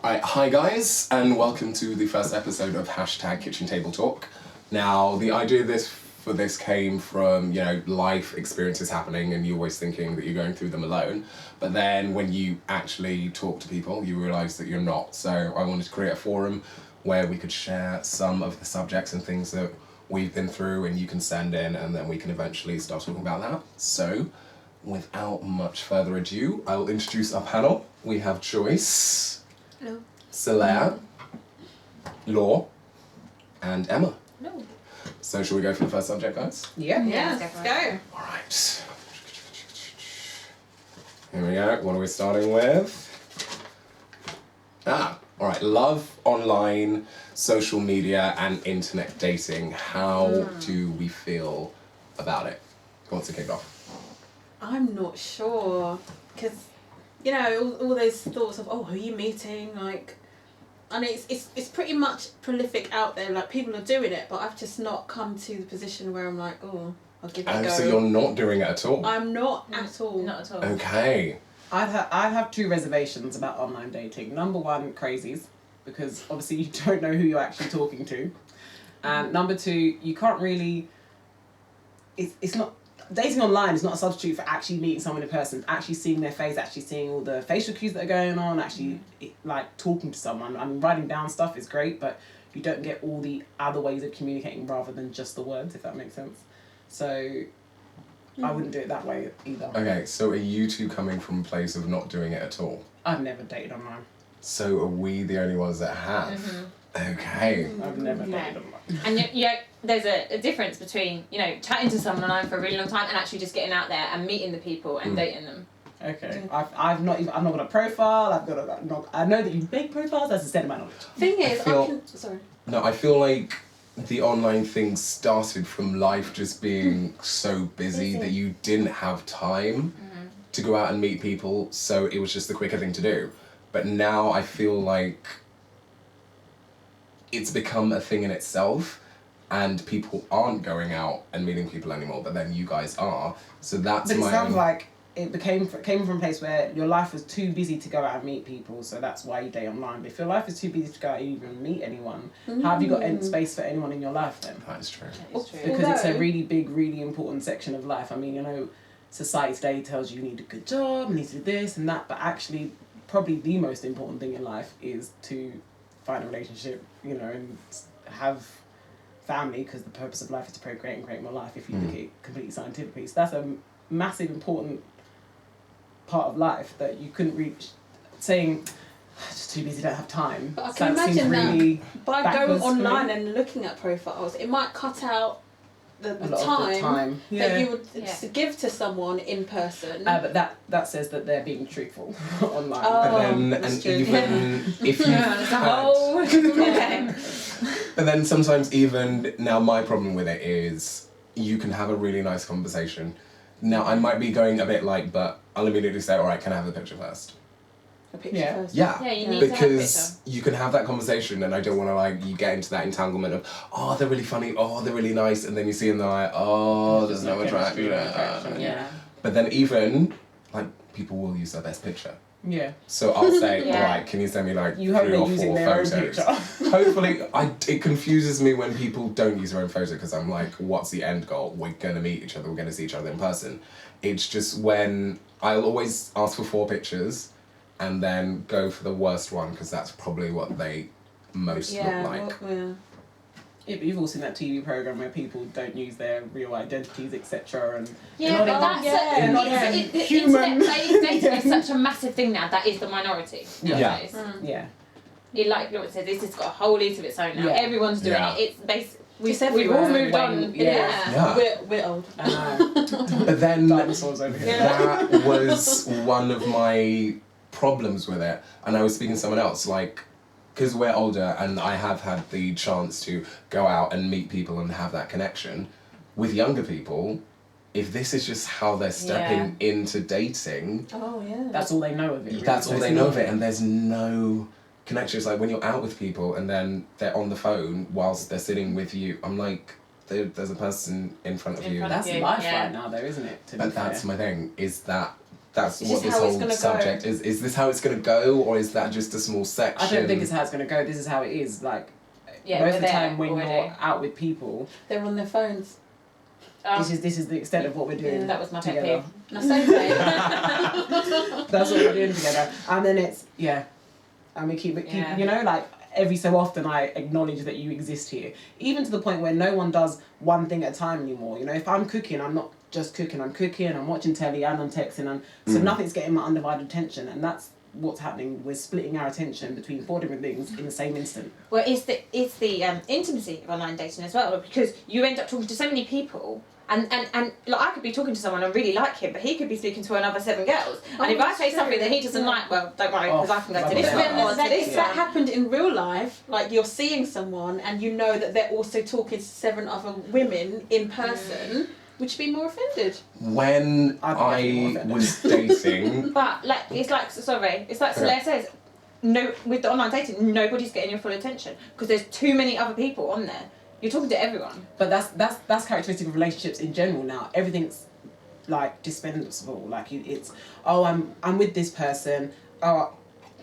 Hi guys, and welcome to the first episode of #Kitchen Table Talk. Now, the idea for this came from, life experiences happening and you're always thinking that you're going through them alone. But then when you actually talk to people, you realise that you're not. So I wanted to create a forum where we could share some of the subjects and things that we've been through, and you can send in, and then we can eventually start talking about that. So, without much further ado, I will introduce our panel. We have Joyce. Hello. Celeste, Law, and Emma. No. So shall we go for the first subject, guys? Yeah, let's go. Alright. Here we go. What are we starting with? Alright. Love online, social media, and internet dating. How do we feel about it? Who wants to kick off? I'm not sure, because all those thoughts of who are you meeting, and it's pretty much prolific out there. Like, people are doing it, but I've just not come to the position where I'm like, I'll give it a go. So you're not doing it at all? I'm not at all. Not at all. Okay. I'd have two reservations about online dating. Number one, crazies, because obviously you don't know who you're actually talking to. And number two, you can't really... It's not... Dating online is not a substitute for actually meeting someone in person, actually seeing their face, actually seeing all the facial cues that are going on, actually talking to someone. I mean, writing down stuff is great, but you don't get all the other ways of communicating rather than just the words, if that makes sense. So I wouldn't do it that way either. Okay, so are you two coming from a place of not doing it at all? I've never dated online. So are we the only ones that have? Mm-hmm. Okay. I've never dated online. And there's a difference between, chatting to someone online for a really long time and actually just getting out there and meeting the people and dating them. Okay. I've not got a profile. I know that you make profiles. That's the extent of my knowledge. Thing is, sorry. No, I feel like the online thing started from life just being so busy that you didn't have time to go out and meet people, so it was just the quicker thing to do. But now I feel like it's become a thing in itself, and people aren't going out and meeting people anymore, but then you guys are. So that's But it sounds like it came from a place where your life was too busy to go out and meet people, so that's why you date online. But if your life is too busy to go out and even meet anyone, how have you got any space for anyone in your life then? That is true. That is true. Because it's a really big, really important section of life. I mean, society today tells you need a good job, you need to do this and that, but actually probably the most important thing in life is to find a relationship, and have family, because the purpose of life is to procreate and create more life if you look at it completely scientifically. So that's a massive, important part of life that you couldn't reach saying, just too busy, don't have time. But I can imagine really that by going online and looking at profiles, it might cut out the time that you would give to someone in person. But that says that they're being truthful online. And even if but then sometimes even now my problem with it is you can have a really nice conversation. Now I might be going a bit but I'll immediately say, alright, can I have a picture first? A picture first? Yeah, you need to have a because you can have that conversation, and I don't want to you get into that entanglement of, they're really funny, they're really nice, and then you see them, they're like, there's no attraction. Yeah. But then even, people will use their best picture. Yeah. So I'll say, alright, can you send me you hope 3 they're or 4 using their own photos? picture. Hopefully, it confuses me when people don't use their own photo, because I'm like, what's the end goal? We're going to meet each other, we're going to see each other in person. It's just when I'll always ask for 4 pictures and then go for the worst one, because that's probably what they most look like. Yeah, but you've all seen that TV program where people don't use their real identities, etc. And human. Internet dating is such a massive thing now. That is the minority nowadays. Yeah. Like Laura said, this has got a whole league of its own now. Yeah. Everyone's doing it. It's basically we've all moved on. We're old. But then that was one of my problems with it, and I was speaking to someone else, because we're older and I have had the chance to go out and meet people and have that connection. With younger people, if this is just how they're stepping into dating, that's all they know of it. Really. That's all they know of it, and there's no connection. It's like when you're out with people and then they're on the phone whilst they're sitting with you, I'm like, there's a person in front of you. That's life right now though, isn't it? But that's my thing, is that that's It's what just this how it's whole gonna go. subject is. Is this how it's going to go, or is that just a small section? I don't think it's how it's going to go. This is how it is. Like, Yeah, most we're of the time there when already. you're out with people, They're on their phones. this is the extent of what we're doing. Yeah, that was my pet together. peeve. No, same thing. That's what we're doing together. And then it's, and we keep Yeah. you know, like, every so often I acknowledge that you exist here. Even to the point where no one does one thing at a time anymore. You know, if I'm cooking, I'm not just cooking, I'm watching telly and I'm texting, and so nothing's getting my undivided attention, and that's what's happening. We're splitting our attention between 4 different things in the same instant. Well, it's the intimacy of online dating as well, because you end up talking to so many people. And like, I could be talking to someone and really like him, but he could be speaking to another 7 girls. And if I that's say true. something that he doesn't like, well, don't worry, because I can go to If this If, one Yeah. or to this if that one. happened in real life, like you're seeing someone and you know that they're also talking to 7 other women in person, would you be more offended? When I'd be definitely more I offended. was dating, But like it's like Soleil says, no, with the online dating, nobody's getting your full attention because there's too many other people on there. You're talking to everyone. But that's characteristic of relationships in general now. Everything's like dispensable. Like it's I'm with this person. Oh,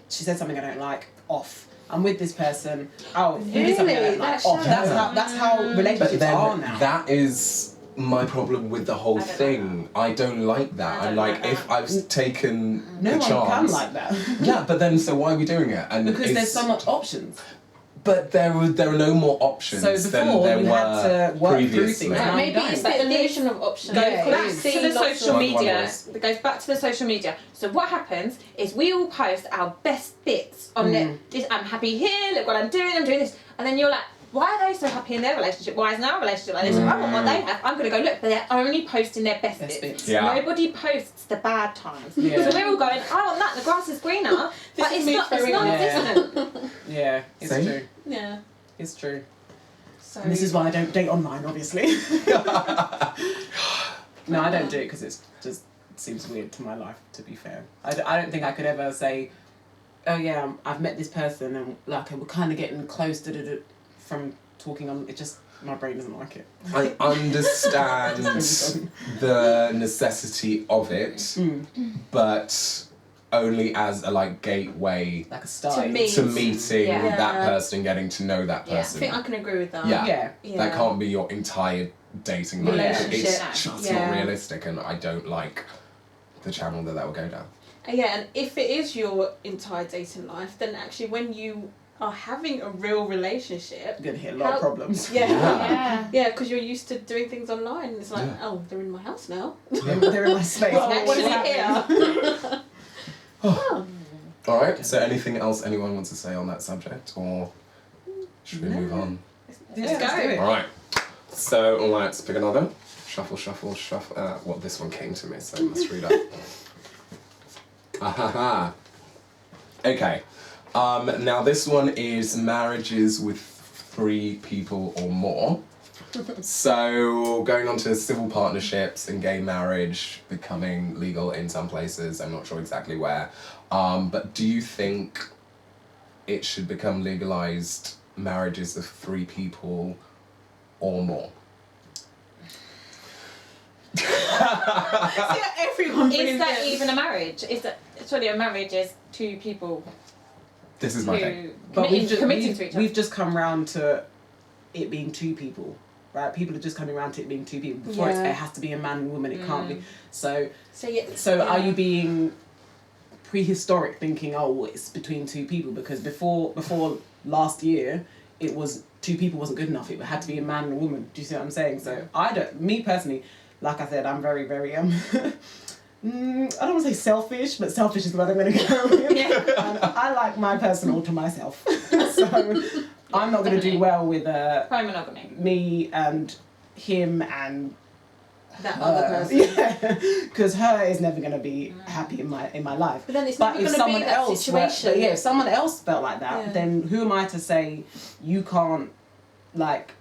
she said something I don't like. Off. I'm with this person. Oh, you did something I don't like. That's Off. shallow. That's how but relationships are then now. that is my problem with the whole I don't like thing. I don't like that. I I'm don't like, like if that. I've taken No the one chance. can like that. Yeah, but then so why are we doing it? And Because it's- there's so much options. But there are no more options So than before, there you were had to work through previously. things. Like, Now maybe you it's don't. the illusion of options. Goes Yeah, back it is. to the Lots social of- media. voice. It goes back to the social media. So what happens is we all post our best bits on this. I'm happy here. Look what I'm doing this, and then you're like, why are they so happy in their relationship? Why isn't our relationship like this? I want what they have. I'm going to go look, but they're only posting their best bits. Yeah. Nobody posts the bad times. Yeah. So we're all going, I want that. The grass is greener, but is it's me not. It's very non-existent. Yeah, it's Same. true. Yeah. It's true. So And this is why I don't date online, obviously. No, I don't do it because it just seems weird to my life, to be fair. I don't think I could ever say, oh yeah, I've met this person and like we're kind of getting close from talking on. It just, my brain doesn't like it. I understand the necessity of it, but only as a like gateway Like a start. To me. to meeting Yeah. that Yeah. person, getting to know that Yeah. I person. think I can agree with that. Yeah. Yeah. That can't be your entire dating life. Relationship. It's just Yeah. not realistic, and I don't like the channel that will go down. Yeah, and if it is your entire dating life, then actually when you are having a real relationship, You're gonna hit a lot of How- problems. yeah, Yeah. yeah, because you're used to doing things online. It's like, Yeah. oh, they're in my house now. They're in my space. Well, What is actually happening? Oh. All right. So, anything else anyone wants to say on that subject, or should we move on? Yeah, Let's let's go. do it. All right. So let's pick another. Shuffle, shuffle, shuffle. Well, this one came to me, so I must read it. Ahaha. Okay. Now this one is marriages with 3 people or more. So going on to civil partnerships and gay marriage becoming legal in some places. I'm not sure exactly where. But do you think it should become legalized marriages of 3 people or more? See, everyone Is brings that it. even a marriage? Is that surely a marriage is 2 people This is my thing. who But committing to each other? we've just come round to it being 2 people, right? People are just coming around to it being 2 people. Before Yeah. it has to be a man and woman. It can't be. So So yeah. are yeah. you being prehistoric, thinking, oh, it's between 2 people? Because before last year, it was 2 people wasn't good enough. It had to be a man and a woman. Do you see what I'm saying? So me personally, like I said, I'm very, very I don't want to say selfish, but selfish is what I'm going to go with. Yeah. I like my person all to myself. So I'm not going to do Definitely. well with Pro monogamy. me and him and that other person. yeah, because her is never going to be happy in my life. But then it's But never if going to someone be that else situation. if someone else felt like that, Yeah. then who am I to say you can't like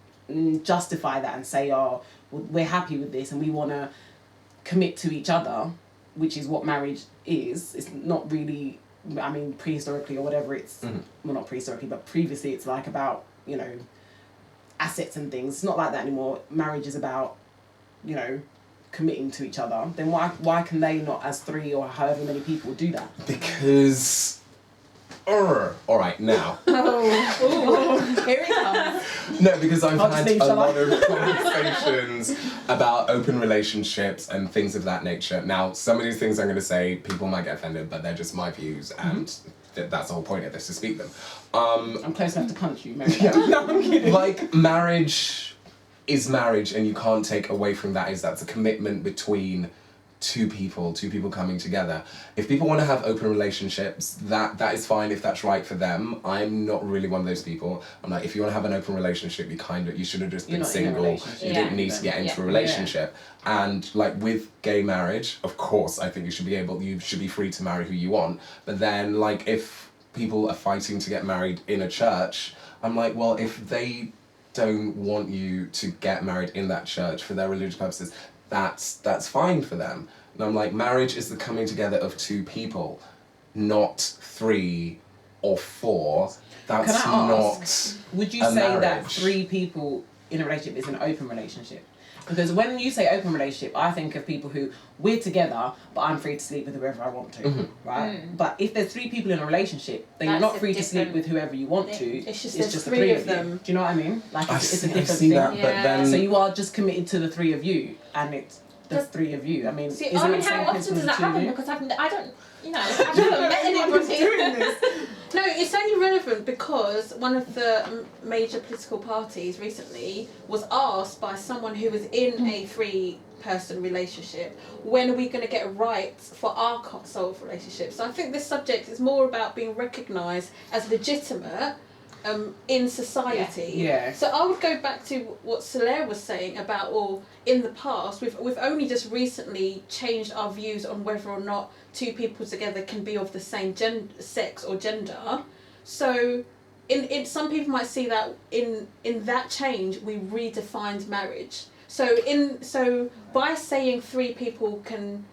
justify that and say, oh, we're happy with this and we want to commit to each other, which is what marriage is. It's not really, I mean, prehistorically or whatever, it's well, not prehistorically, but previously it's like about, you know, assets and things. It's not like that anymore. Marriage is about, you know, committing to each other, then why can they not, as 3 or however many people, do that? Because... all right, now. Here it comes. No, because I've I'll had just leave, a shall I? lot of conversations about open relationships and things of that nature. Now, some of these things I'm going to say, people might get offended, but they're just my views, and that's the whole point of this, to speak them. I'm close enough to punch you, Mary. No, I'm kidding. Like, marriage is marriage, and you can't take away from that is that's a commitment between two people coming together. If people want to have open relationships, that is fine if that's right for them. I'm not really one of those people. I'm like, if you want to have an open relationship, you should have just been single. You didn't need to get into a relationship. And like with gay marriage, of course, I think you should be free to marry who you want. But then like if people are fighting to get married in a church, I'm like, well, if they don't want you to get married in that church for their religious purposes, that's fine for them. And I'm like, marriage is the coming together of two people, not 3 or 4. That's Can I not ask, would you a say that marriage. 3 people in a relationship is an open relationship? Because when you say open relationship, I think of people who, we're together, but I'm free to sleep with whoever I want to, right? But if there's 3 people in a relationship, then you're That's not a free to sleep different- with whoever you want to. It's just the there's 3 3 of of you. them. Do you know what I mean? Like it's a I different see thing. that, but Yeah. then So you are just committed to the 3 of you, and it's the Does- 3 of you. I mean, See, isn't I mean, it the same how often principle does as that the 2 of happen? you? Because I don't, I've never met anybody. No, it's only relevant because one of the major political parties recently was asked by someone who was in a 3-person relationship, when are we going to get rights for our sole relationship? So I think this subject is more about being recognised as legitimate in society. Yeah. So I would go back to what Solaire was saying about, well, in the past, we've only just recently changed our views on whether or not 2 people together can be of the same sex or gender. So in some people might see that in that change we redefined marriage. So by saying 3 people can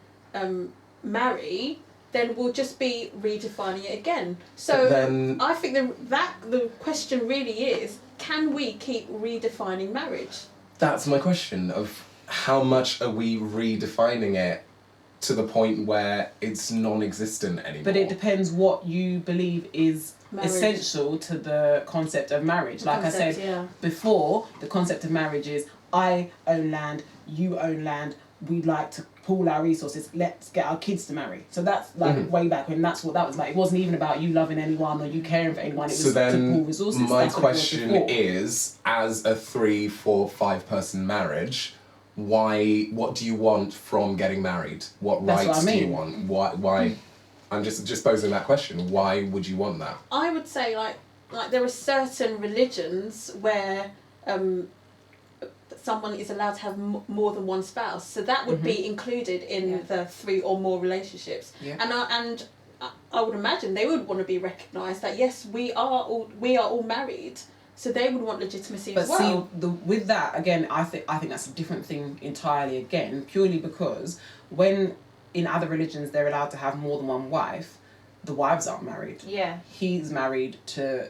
marry, then we'll just be redefining it again. So But then- I think the question really is, can we keep redefining marriage? that's my question of how much are we redefining it to the point where it's non-existent anymore. But it depends what you believe is Marriage. essential to the concept of marriage. Like I said Yeah. before, the concept of marriage is I own land, you own land, we'd like to pool our resources, let's get our kids to marry. So that's like way back when that's what that was like. It wasn't even about you loving anyone or you caring for anyone, it was So to pool then resources. my That's what it was question before. is, as a 3, 4, 5-person marriage, what do you want from getting married? What That's rights what I do you mean. want? Why? I'm just posing that question. Why would you want that? I would say like there are certain religions where someone is allowed to have more than one spouse, so that would be included in the 3 or more relationships. Yeah. And I would imagine they would want to be recognised that yes, we are all married, so they would want legitimacy But as well. see, with that again, I think that's a different thing entirely. Again, purely because when in other religions they're allowed to have more than one wife, the wives aren't married. Yeah. He's married to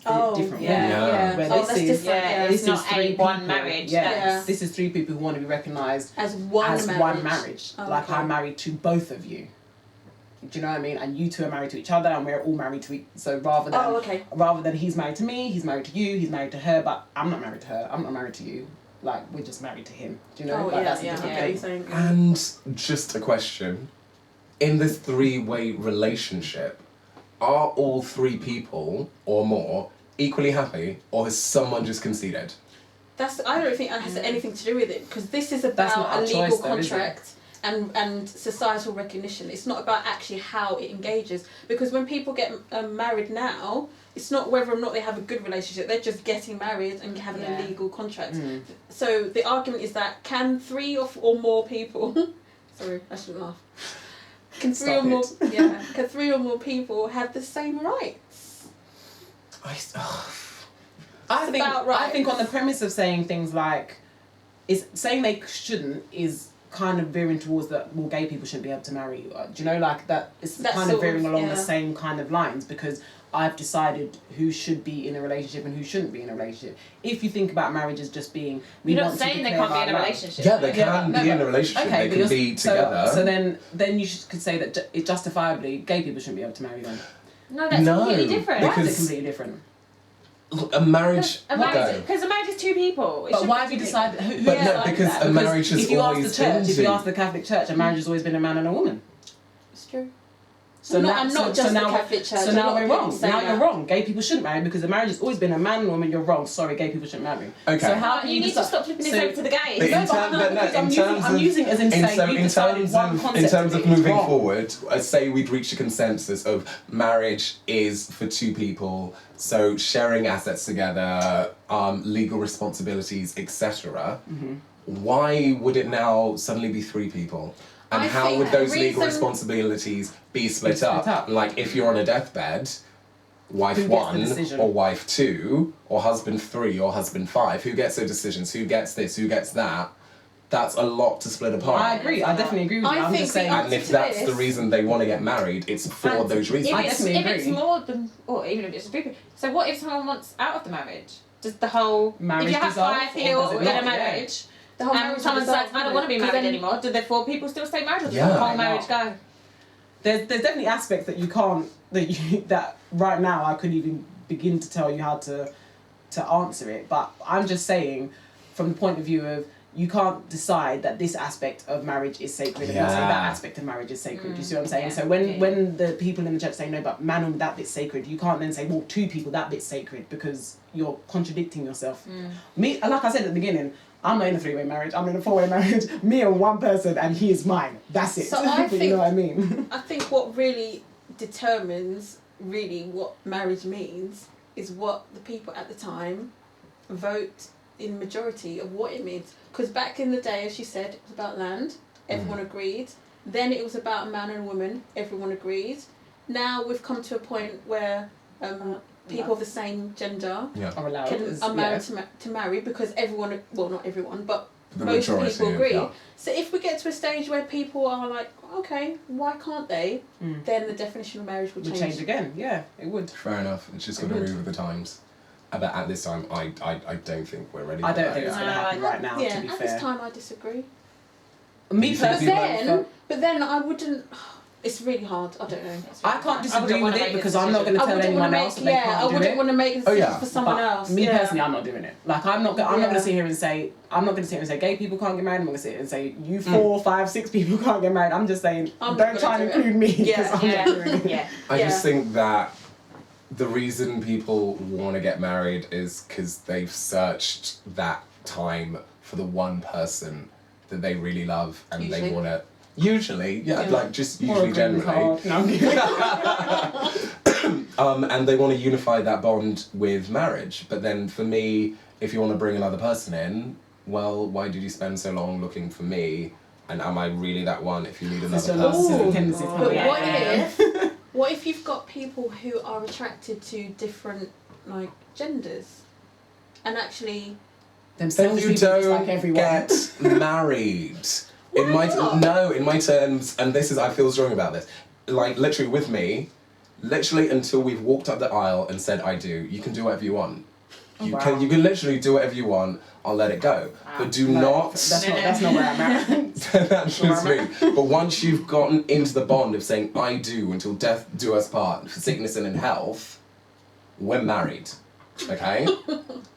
different yeah, women. Yeah. Where Oh, this that's is different. Yeah, this it's not is 3 a one people- marriage. Yeah, Yeah. this is 3 people who want to be recognised As one marriage. Oh, Like okay. I'm married to both of you. Do you know what I mean? And you 2 are married to each other, and we're all married to each. So rather than he's married to me, he's married to you, he's married to her, but I'm not married to her. I'm not married to you. Like we're just married to him. Do you know? Oh Like, yeah, that's a yeah. different Okay, thing. so And just a question. In this 3-way relationship, are all 3 people or more equally happy, or has someone just conceded? I don't think that has anything to do with it, because this is That's about not a our legal choice though, is it? contract and societal recognition. It's not about actually how it engages, because when people get married now, it's not whether or not they have a good relationship, they're just getting married and having a legal contract. So the argument is that can 3 or more people sorry, I shouldn't laugh. Can 3 Stop or more it. can 3 or more people have the same rights? I think about I think on the rights. premise of saying things like, is saying they shouldn't is kind of veering towards that. Well, gay people shouldn't be able to marry. Do you know, like that? It's That kind sort of veering of, along yeah. the same kind of lines, because I've decided who should be in a relationship and who shouldn't be in a relationship. If you think about marriage as just being, You're not saying they can't be in a relationship. Yeah, they can be in a relationship. Okay, they can be together. So then you could say that it justifiably gay people shouldn't be able to marry them. No, that's completely different. Why is it completely different? A marriage. Because a marriage is two people. But why have you decided? Who But no, because that? a marriage has if you always ask the church, been if you two. ask the Catholic Church, a marriage has always been a man and a woman. It's true. So I'm not just the Catholic Church. So A now lot we're of wrong. people say Now that. you're wrong. Gay people shouldn't marry because the marriage has always been a man and woman. You're wrong. Sorry, gay people shouldn't marry. Okay. So how can you need to decide- stop flipping this so- over to the gays. But I'm using as in saying you've decided one concept in terms of of it is moving wrong. forward, say we'd reached a consensus of marriage is for two people, so sharing assets together, legal responsibilities, etc. Why would it now suddenly be three people? And I how think would the those legal reason- responsibilities be split split up? up. Like if you're on a deathbed, wife Who gets the one decision? or wife two or husband three or husband five, who gets the decisions? Who gets this? Who gets that? That's a lot to split apart. I agree. I definitely agree with you. I I'm think just saying. And if to that's this- the reason they want to get married, it's for And those reasons. I definitely If it's agree. more than, or even if it's three people. So what if someone wants out of the marriage? Does the whole Marriage if you have dissolve, five or people does it in not? a Yeah. marriage, The whole and marriage someone will decides dissolve, I don't want to be because married then- anymore, do the four people still stay married, or does Yeah. the whole Why marriage not? go? There's definitely aspects that you can't that right now I couldn't even begin to tell you how to answer it. But I'm just saying, from the point of view of you can't decide that this aspect of marriage is sacred and not say that Yeah. aspect of marriage is sacred. You see what I'm saying? Yeah. So when the people in the church say no, but man and that bit's sacred, you can't then say well two people that bit's sacred because you're contradicting yourself. Me, like I said at the beginning. I'm not in a three-way marriage. I'm in a four-way marriage. Me and one person, and he is mine. That's it. So I But you think- know what I mean? I think what really determines really what marriage means is what the people at the time vote in majority of what it means. Because back in the day, as she said, it was about land. Everyone agreed. Then it was about a man and a woman. Everyone agreed. Now we've come to a point where people of the same gender Are allowed. are married to marry because everyone, well, not everyone, but The most majority, people agree. yeah. So if we get to a stage where people are like, okay, why can't they? Then the definition of marriage will Would change. change again. Yeah, it would. Fair enough. It's just got to Good. move with the times. But at this time, I don't think we're ready. I for don't that think it's yet. going to happen right now, Yeah, to be at fair. this time I disagree. Me You think personally, But then I wouldn't. It's really hard. I don't know. I can't disagree with it because I'm not going to I tell wouldn't anyone want to else make. that they Yeah, I can't do wouldn't it. want to make Oh, decisions yeah. for someone But else. me yeah. personally, I'm not doing it. Like I'm not going Yeah. to sit here and say gay people can't get married. I'm not going to sit here and say you 4, 5, 6 people can't get married. I'm just saying I'm not don't gonna try and do it. include me Yeah, because I'm not doing it. Yeah. I Yeah. just think that the reason people want to get married is because they've searched that time for the one person that they really love and Usually. they want to. Usually, yeah, Yeah. like just Or a usually green generally. card. No, I'm kidding. And they want to unify that bond with marriage. But then for me, if you want to bring another person in, well, why did you spend so long looking for me? And am I really that one if you need another It's a lot of person? tendencies But coming out. what if you've got people who are attracted to different like genders, and actually Then Themselves you people just don't like everyone. get married. In my not? in my terms, and this is I feel strong about this. Like literally with me, literally until we've walked up the aisle and said I do, you can do whatever you want. Oh, You wow. can literally do whatever you want. I'll let it go. But do not. That's not where I'm at. That's just me. But once you've gotten into the bond of saying I do until death do us part, for sickness and in health, we're married. Okay?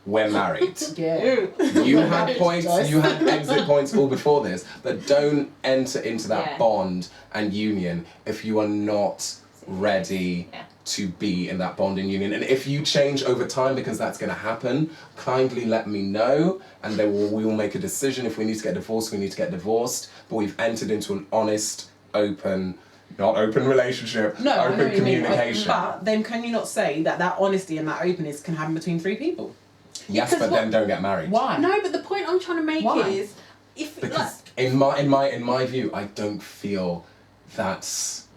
We're married. Yeah. You had points, you had exit points all before this, but don't enter into that Yeah. bond and union if you are not ready Yeah. to be in that bond and union. And if you change over time because that's going to happen, kindly let me know, and then we will make a decision. If we need to get divorced, we need to get divorced. But we've entered into an honest, open, not open relationship, No, I know open what you mean. communication. But then can you not say that honesty and that openness can happen between 3 people? Yes, Because but then don't get married. Why? no. But the point I'm trying to make Why? is if Because in my view, I don't feel that's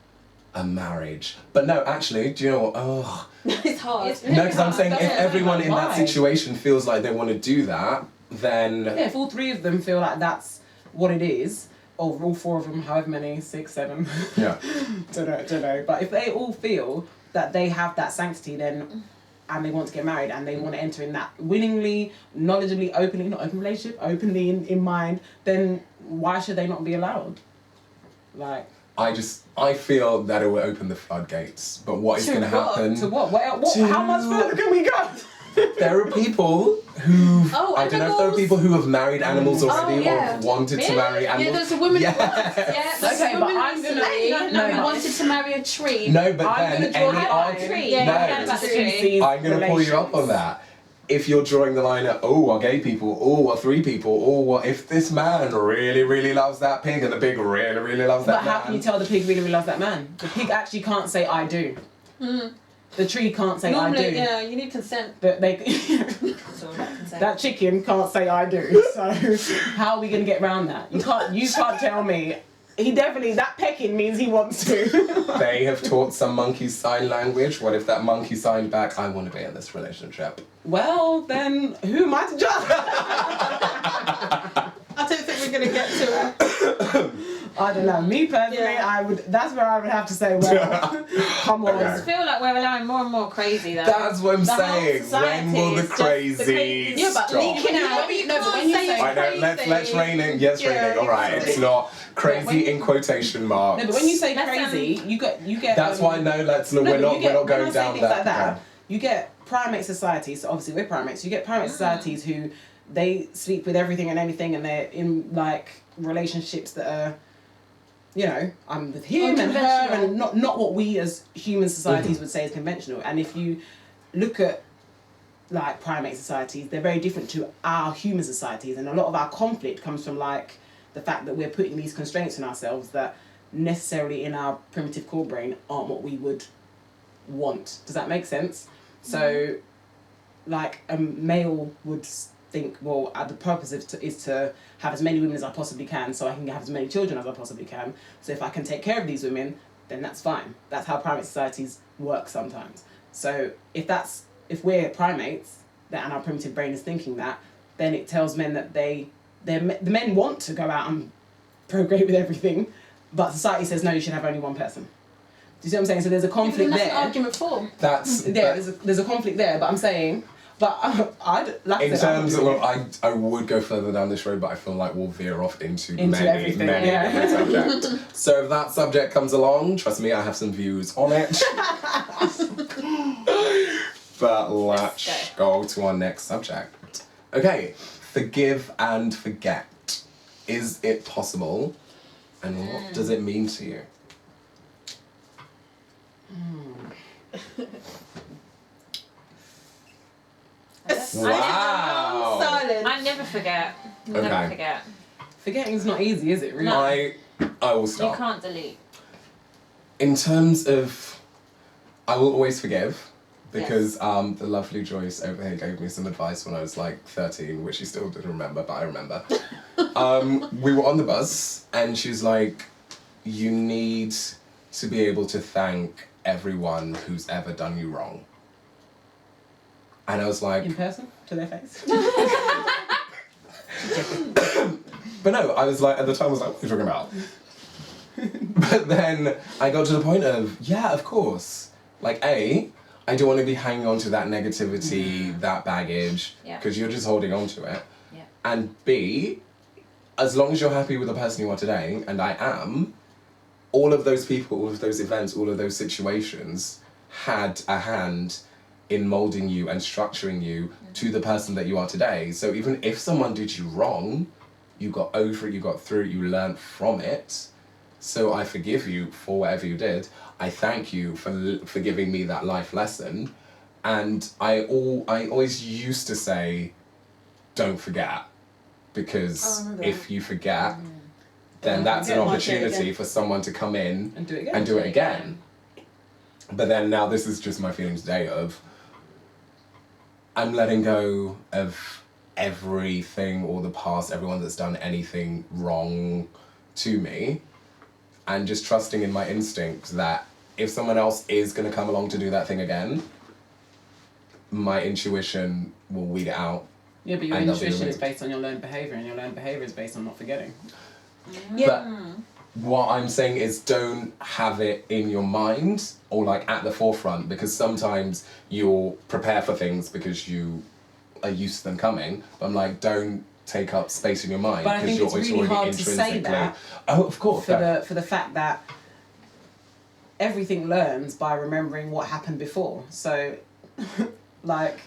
a marriage. But no, actually, do you know what? Oh, like, it's hard. It's- no, because I'm saying if Yeah. everyone in that Why? situation feels like they want to do that, then Yeah, if all 3 of them feel like that's what it is, or all 4 of them, however many, 6, 7, yeah. don't know. But if they all feel that they have that sanctity, then, and they want to get married, and they want to enter in that willingly, knowledgeably, openly, not open relationship, openly in mind, then why should they not be allowed? Like, I feel that it will open the floodgates, but what is going to happen? To what? How much further can we go? There are people who I don't know if there are animals. people who have married animals already or have wanted to marry Yeah, animals. there's a woman. Yes. Yeah, there's Okay, a but woman I'm gonna- recently No, who but- wanted to marry a tree. No, but I'm then gonna draw any a line. argument. Tree. Yeah, No, you can about the tree. I'm going to pull you up on that. If you're drawing the line at, oh, are gay people, oh, are 3 people, oh, what if this man really, really loves that pig and the pig really, really loves that But man? how can you tell the pig really, really loves that man? The pig actually can't say I do. The tree can't say Normally, I do. yeah, you need consent. But they, That's all I can say. that chicken can't say I do. So how are we gonna get around that? You can't tell me. He definitely, that pecking means he wants to. They have taught some monkeys sign language. What if that monkey signed back, I want to be in this relationship? Well, then who am I to judge? I don't think we're gonna get to it. I don't know. Me personally, Yeah. that's where I would have to say, well, come on. Okay. I feel like we're allowing more and more crazy though. That's what I'm The whole saying. When will the society is just the crazy crazy- Yeah, but stop? leaking out. But you No, but can't when you say say I know, let's rein in. Yes, Yeah, raining. All right, exactly. it's not crazy in quotation marks. No, but when you say Let's, crazy, you get. That's why no, No, we're but not you get- not when I going say down things that. like that. You get primate societies. So obviously we're primates. You get primate societies who they sleep with everything and anything, and they're in like relationships that are, you know, I'm with him and her, and not what we as human societies would say is conventional. And if you look at like primate societies, they're very different to our human societies, and a lot of our conflict comes from like the fact that we're putting these constraints on ourselves that necessarily in our primitive core brain aren't what we would want. Does that make sense? So, like a male would think, well, the purpose is to have as many women as I possibly can, so I can have as many children as I possibly can. So if I can take care of these women, then that's fine. That's how primate societies work sometimes. So if we're primates, and our primitive brain is thinking that, then it tells men that the men want to go out and procreate with everything, but society says no, you should have only one person. Do you see what I'm saying? So there's a conflict That's there. an argument for. That's There's a conflict there, but I'm saying, I'd like in I said, terms of, well, I would go further down this road, but I feel like we'll veer off into many everything, yeah. different subjects. So if that subject comes along, trust me, I have some views on it. But let's go to our next subject. Okay, forgive and forget. Is it possible? And what does it mean to you? Wow. Silence. I never forget. Never Okay. forget. forgetting's not easy, is it? Really? No. I will You start. can't delete. In terms of, I will always forgive, because the lovely Joyce over here gave me some advice when I was like 13, which she still didn't remember, but I remember. We were on the bus, and she was like, you need to be able to thank everyone who's ever done you wrong. And I was like... In person? To their face? But no, I was like, at the time I was like, what are you talking about? But then I got to the point of, yeah, of course. Like, A, I don't want to be hanging on to that negativity, that baggage, because you're just holding on to it. Yeah. And B, as long as you're happy with the person you are today, and I am, all of those people, all of those events, all of those situations had a hand in molding you and structuring you to the person that you are today. So even if someone did you wrong, you got over it, you got through it, you learned from it. So I forgive you for whatever you did. I thank you for giving me that life lesson. And I always used to say, don't forget. Because if you forget, then that's an opportunity for someone to come in And do it again. and do it again. But then now this is just my feelings today of, I'm letting go of everything, all the past, everyone that's done anything wrong to me, and just trusting in my instinct that if someone else is going to come along to do that thing again, my intuition will weed it out. Yeah, but your And they'll be intuition is removed. based on your learned behaviour, and your learned behaviour is based on not forgetting. But what I'm saying is don't have it in your mind or like at the forefront, because sometimes you'll prepare for things because you are used to them coming. But I'm like, don't take up space in your mind But I think it's really hard to say that. Oh, of course. For the fact that everything learns by remembering what happened before. So, like,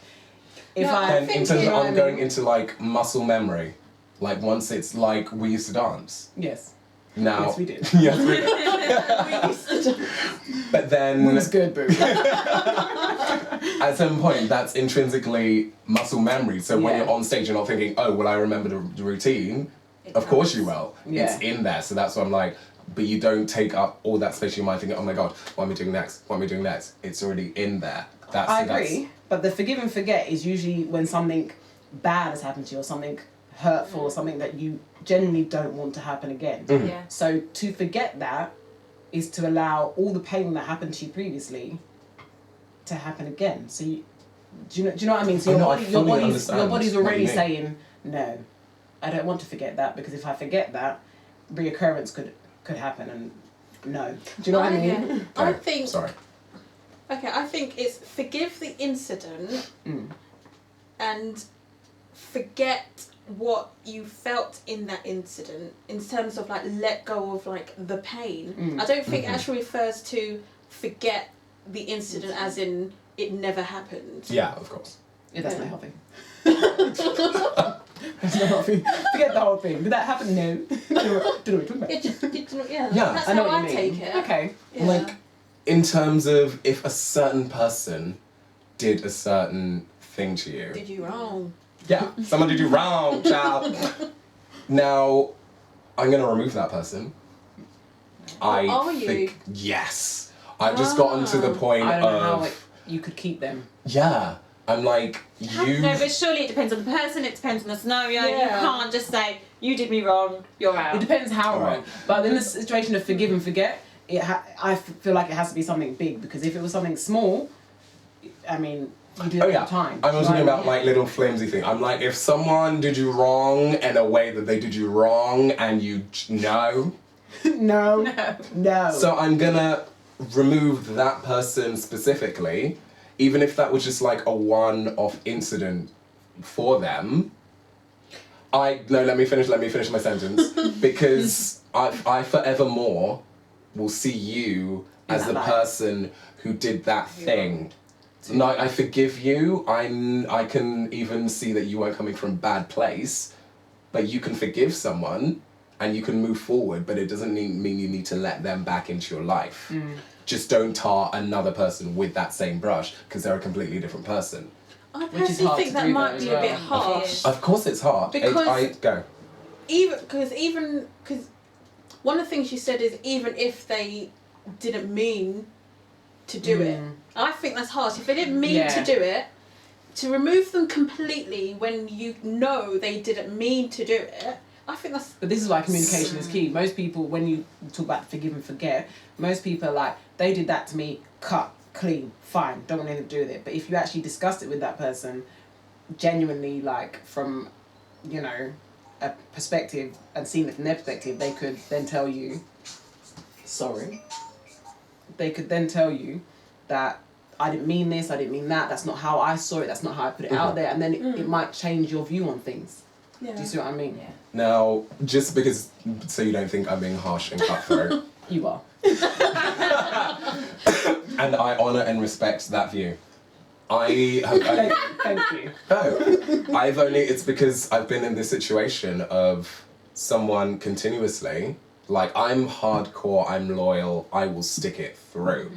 if No, I Then think in terms you of know what I I'm mean. going into like muscle memory, like once it's like we used to dance. yes, Now, yes we did. yes, we did. We used to do- But then It was good, boo. at some point that's intrinsically muscle memory. So when Yeah. you're on stage, you're not thinking, oh, well, I remember the routine. It Of course comes. you will. Yeah. It's in there. So that's what I'm like. But you don't take up all that space in your mind thinking, oh my God, what am I doing next? What am I doing next? It's already in there. I agree, but the forgive and forget is usually when something bad has happened to you or something hurtful or something that you genuinely don't want to happen again. Yeah. So to forget that is to allow all the pain that happened to you previously to happen again. So you, do you know what I mean? So Oh, your no, I body, fully your understand body's what you already mean. saying no. I don't want to forget that because if I forget that, reoccurrence could happen and no. Do you know what I mean? Yeah. I Okay, think. Sorry. Okay, I think it's forgive the incident and forget what you felt in that incident in terms of like let go of like the pain. I don't think it actually refers to forget the incident as in it never happened. Yeah, of course. Yeah, that's not healthy. That's not healthy. Forget the whole thing. Did that happen? No. Don't know what you're talking about. It just, yeah, Yeah. that's I know how what I you mean. take it. Okay. Yeah. Like, in terms of if a certain person did a certain thing to you. Did you wrong? Yeah, someone did you wrong, child. Now, I'm gonna remove that person. I are you? think yes. I've just gotten to the point I don't know how of you could keep them. yeah. I'm like you. No, but surely it depends on the person, it depends on the scenario. You Yeah. can't just say, you did me wrong, you're out. It depends how Alright. wrong. But in the situation of forgive and forget, I feel like it has to be something big because if it was something small, I mean, you do it Oh all yeah, the time. I'm not Do you talking know what I about like little flimsy thing. I'm like if someone did you wrong in a way that they did you wrong and you know. mean? No. No. So I'm gonna remove that person specifically, even if that was just like a one-off incident for them. Let me finish my sentence. Because I forevermore will see you In as that the light. person who did that thing. Like I forgive you. I can even see that you weren't coming from a bad place, but you can forgive someone and you can move forward, but it doesn't mean you need to let them back into your life. Just don't tar another person with that same brush because they're a completely different person. I Which is personally hard think to that do might though be as a bit well. harsh. Of course it's hard. Because- Go. Even because one of the things you said is even if they didn't mean to do it, I think that's harsh. If they didn't mean Yeah. to do it, to remove them completely when you know they didn't mean to do it, I think that's But this is why communication is key. Most people, when you talk about forgive and forget, most people are like, they did that to me, cut, clean, fine, don't want anything to do with it. But if you actually discussed it with that person, genuinely, like, from, you know, a perspective and seeing it from their perspective, they could then tell you, sorry. They could then tell you that I didn't mean this, I didn't mean that, that's not how I saw it, that's not how I put it out there. And then it might change your view on things. yeah. Do you see what I mean? Yeah. Now, just because, so you don't think I'm being harsh and cutthroat, You are. and I honour and respect that view. I have. Thank you. No, it's because I've been in this situation of someone continuously, like I'm hardcore, I'm loyal, I will stick it through.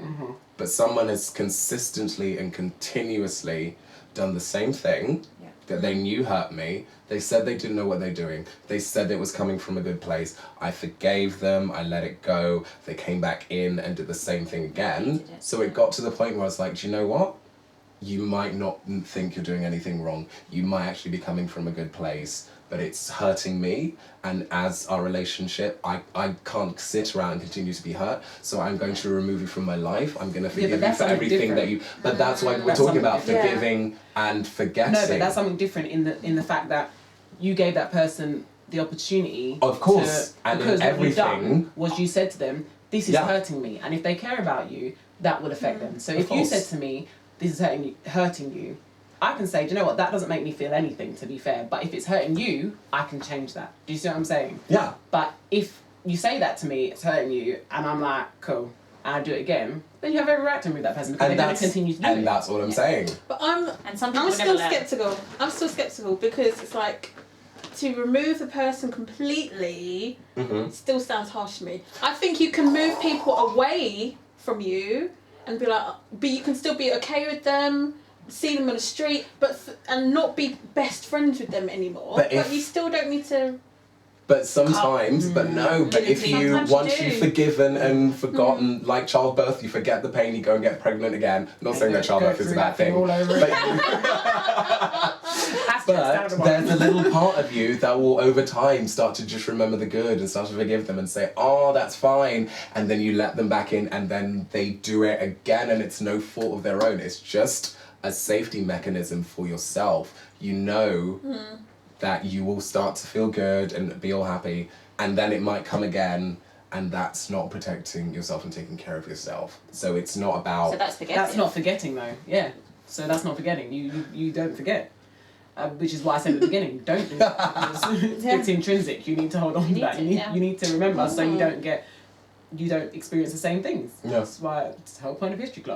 But someone has consistently and continuously done the same thing Yeah. that they knew hurt me. They said they didn't know what they're doing. They said it was coming from a good place. I forgave them, I let it go. They came back in and did the same thing again. Repeated it, So it got to the point where I was like, do you know what? You might not think you're doing anything wrong. You might actually be coming from a good place, but it's hurting me. And as our relationship, I can't sit around and continue to be hurt. So I'm going to remove you from my life. I'm going to forgive you that's for something everything that different. you. But that's why we're That's talking something about different. forgiving and forgetting. No, but that's something different in the fact that you gave that person the opportunity. Of course, and because what you've done everything. was you said to them, "This is Yeah. hurting me," and if they care about you, that will affect them. So Of if you course. said to me, "This is hurting you," I can say, "Do you know what? That doesn't make me feel anything. To be fair, but if it's hurting you, I can change that." Do you see what I'm saying? Yeah. But if you say that to me, it's hurting you, and I'm like, "Cool," and I do it again, then you have every right to move that person because And they're going to continue to do it. and that's what I'm saying. But And some people I'm will still never learn. skeptical. I'm still skeptical because it's like to remove the person completely Mm-hmm. still sounds harsh to me. I think you can move people away from you and be like, but you can still be okay with them, see them on the street, and not be best friends with them anymore. But But if- you still don't need to. But sometimes, but no, but if you, Sometimes you once do. you've forgiven and forgotten, like childbirth, you forget the pain, you go and get pregnant again. I'm not saying that childbirth is a bad thing. All over But, Hashtag but stand up. there's a little part of you that will over time start to just remember the good and start to forgive them and say, oh, that's fine. And then you let them back in and then they do it again and it's no fault of their own. It's just a safety mechanism for yourself. You know that you will start to feel good and be all happy and then it might come again and that's not protecting yourself and taking care of yourself. So it's not about... So that's forgetting. That's not forgetting though. Yeah. So that's not forgetting. You don't forget. Which is why I said at the beginning, don't do that. Because it's intrinsic. You need to hold on to need that. to, You need to remember so you don't experience the same things. Yeah. That's why it's the whole point of history class.